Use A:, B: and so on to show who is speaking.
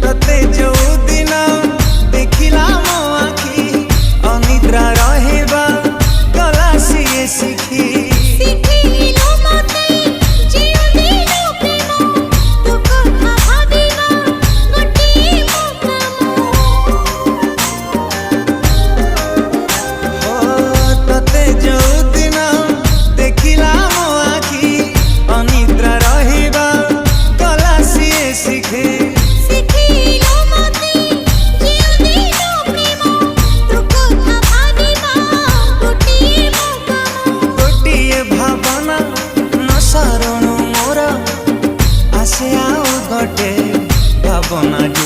A: तते जो दिन देखिला मो आखी अनिद्रा रहबा गला सीए शिखी भावना